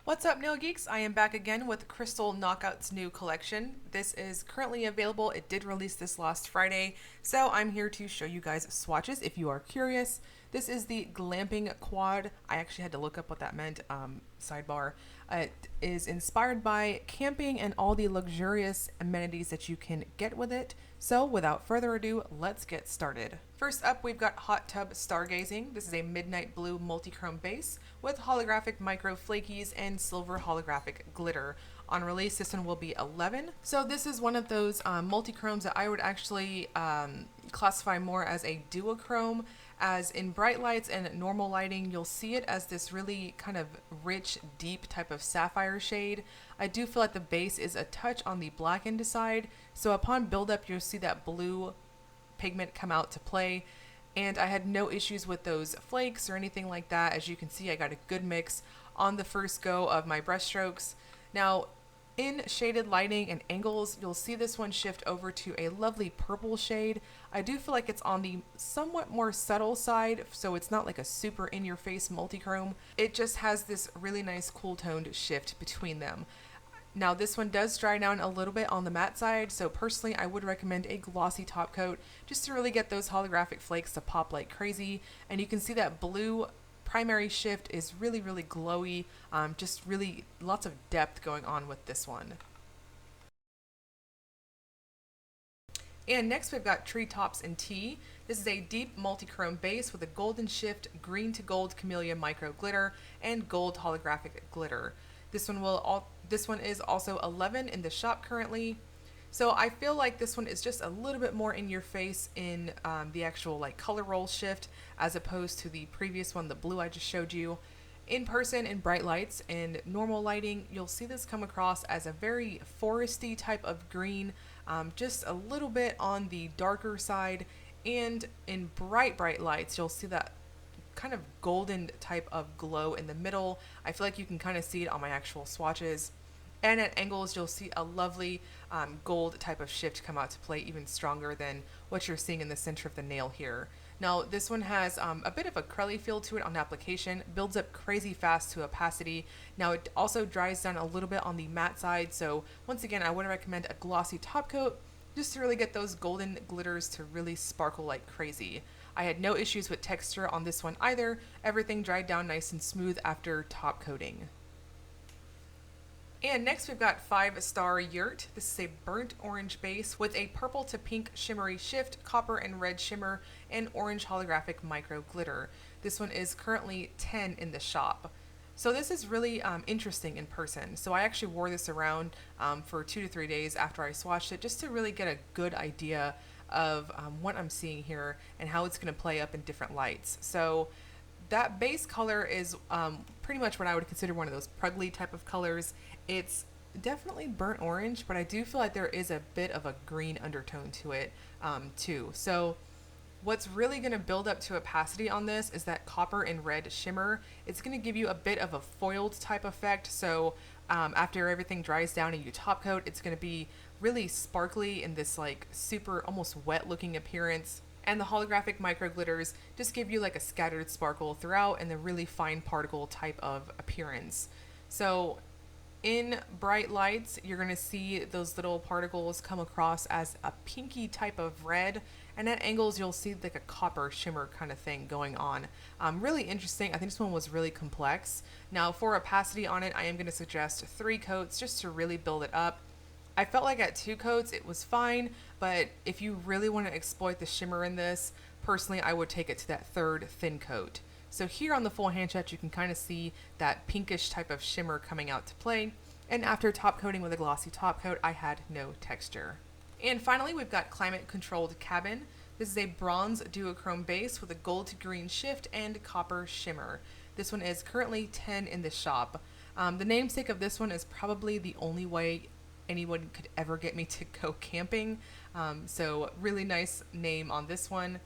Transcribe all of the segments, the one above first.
What's up, Nail Geeks? I am back again with Crystal Knockout's new collection. This is currently available. It did release this last Friday, so I'm here to show you guys swatches if you are curious. This is the Glamping Quad. I actually had to look up what that meant, sidebar. It is inspired by camping and all the luxurious amenities that you can get with it. So without further ado, let's get started. First up, we've got Hot Tub Stargazing. This is a midnight blue multi-chrome base with holographic micro flakies and silver holographic glitter. On release, this one will be 11. So this is one of those multi-chromes that I would actually classify more as a duochrome, as in bright lights and normal lighting, you'll see it as this really kind of rich, deep type of sapphire shade. I do feel like the base is a touch on the blackened side, so upon buildup, you'll see that blue pigment come out to play. And I had no issues with those flakes or anything like that. As you can see, I got a good mix on the first go of my brush strokes. Now, in shaded lighting and angles, you'll see this one shift over to a lovely purple shade. I do feel like it's on the somewhat more subtle side, so it's not like a super in-your-face multi-chrome. It just has this really nice cool-toned shift between them. Now this one does dry down a little bit on the matte side, so personally I would recommend a glossy top coat just to really get those holographic flakes to pop like crazy. And you can see that blue primary shift is really glowy, just really lots of depth going on with this one. And next we've got Treetops and Tea. This is a deep multi-chrome base with a golden shift, green to gold camellia micro glitter, and gold holographic glitter. This one is also 11 in the shop currently. So I feel like this one is just a little bit more in your face in the actual like color roll shift as opposed to the previous one, the blue I just showed you. In person, in bright lights and normal lighting, you'll see this come across as a very foresty type of green, just a little bit on the darker side. And in bright lights, you'll see that kind of golden type of glow in the middle. I feel like you can kind of see it on my actual swatches. And at angles, you'll see a lovely gold type of shift come out to play, even stronger than what you're seeing in the center of the nail here. Now, this one has a bit of a curly feel to it on application, builds up crazy fast to opacity. Now, it also dries down a little bit on the matte side, so once again, I would recommend a glossy top coat just to really get those golden glitters to really sparkle like crazy. I had no issues with texture on this one either. Everything dried down nice and smooth after top coating. And next we've got 5-star Yurt. This is a burnt orange base with a purple to pink shimmery shift, copper and red shimmer, and orange holographic micro glitter. This one is currently 10 in the shop. So this is really interesting in person. So I actually wore this around for 2 to 3 days after I swatched it just to really get a good idea of what I'm seeing here and how it's going to play up in different lights. So that base color is pretty much what I would consider one of those pruggly type of colors. It's definitely burnt orange, but I do feel like there is a bit of a green undertone to it too. So what's really going to build up to opacity on this is that copper and red shimmer. It's going to give you a bit of a foiled type effect. So after everything dries down and you top coat, it's going to be really sparkly in this like super almost wet looking appearance. And the holographic micro glitters just give you like a scattered sparkle throughout and the really fine particle type of appearance. So in bright lights, you're going to see those little particles come across as a pinky type of red, and at angles you'll see like a copper shimmer kind of thing going on. Really interesting. I think this one was really complex. Now for opacity on it, I am going to suggest 3 coats just to really build it up. I felt like at 2 coats it was fine, but if you really want to exploit the shimmer in this, personally I would take it to that 3rd thin coat. So here on the full hand shot, you can kind of see that pinkish type of shimmer coming out to play. And after top coating with a glossy top coat, I had no texture. And finally, we've got Climate Controlled Cabin. This is a bronze duochrome base with a gold to green shift and copper shimmer. This one is currently 10 in the shop. The namesake of this one is probably the only way anyone could ever get me to go camping. So really nice name on this one.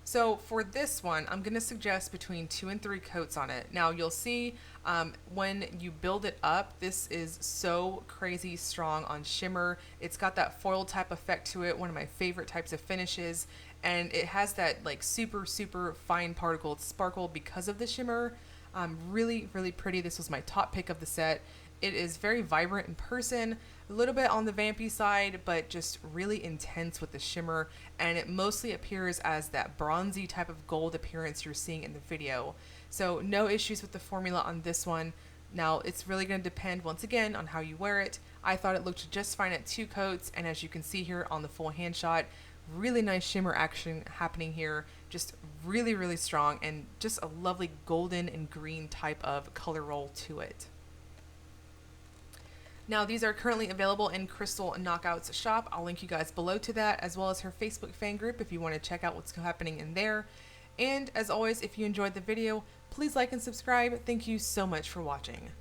So for this one, I'm going to suggest between 2 and 3 coats on it. Now you'll see when you build it up, this is so crazy strong on shimmer. It's got that foil type effect to it, one of my favorite types of finishes. And it has that like super fine particle sparkle because of the shimmer. Really, really pretty. This was my top pick of the set. It is very vibrant in person, a little bit on the vampy side, but just really intense with the shimmer, and it mostly appears as that bronzy type of gold appearance you're seeing in the video. So no issues with the formula on this one. Now, it's really going to depend, once again, on how you wear it. I thought it looked just fine at 2 coats, and as you can see here on the full hand shot, really nice shimmer action happening here. Just really, really strong, and just a lovely golden and green type of color roll to it. Now, these are currently available in Crystal Knockout's shop. I'll link you guys below to that, as well as her Facebook fan group if you want to check out what's happening in there. And as always, if you enjoyed the video, please like and subscribe. Thank you so much for watching.